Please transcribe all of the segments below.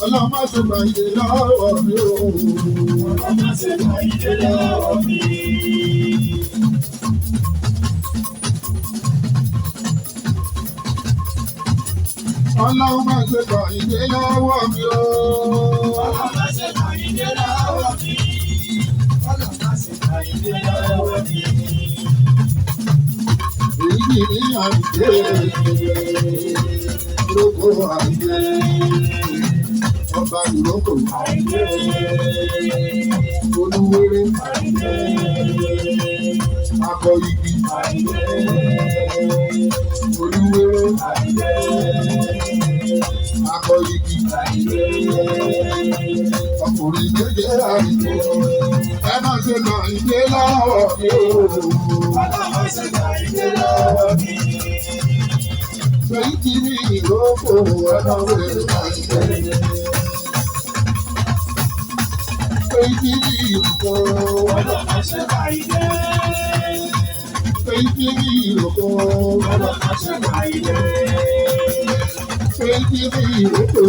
Ọlọ́run má ṣe gbà ìdè lọ́wọ́ mi o. Ọlọ́run má ṣe gbà ìdè lọ́wọ́ mi. Ọlọ́run má ṣe gbà ìdè lọ́wọ́ mi o. Ọlọ́run má ṣe gbà ìdè lọ́wọ́ mi. Ọlọ́run má ṣe gbà ìdè lọ́wọ́ mi. Èyí ni àìdè lóko àìdè. Ọba ìrókò Àìdè. olúwéré Àìdè. akọ igi Àìdè. olúwéré Àìdè. akọ igi Àìdè. ọkùnrin jẹjẹ àìdè. Ẹ má ṣe gbà ìdè lọ́wọ́ mi o. Ọlọ́run má ṣe gbà ìdè lọ́wọ́ mi. Èyí ti ní ìrókò ẹlọ́wọ́ àìdè. Èyí ti ní ìrókò Ọlọ́run má ṣe gbà ìdè. èyí ti ní ìrókò Ọlọ́run má ṣe gbà ìdè. èyí ti ní ìrókò.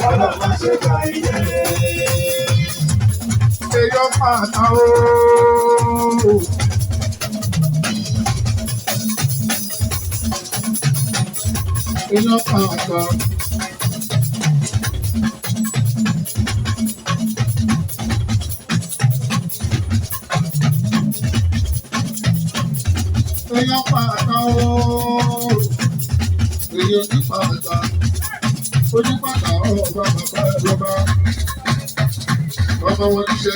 Ọlọ́run má ṣe gbà ìdè. Èèyàn pàtà o. Èèyàn pàtà. Èèyàn pàtà o. Èèyàn ní pàtà. Onípàtà ọba bàbá ẹ̀ lọ́ba. Ọmọ wọn ti ṣe.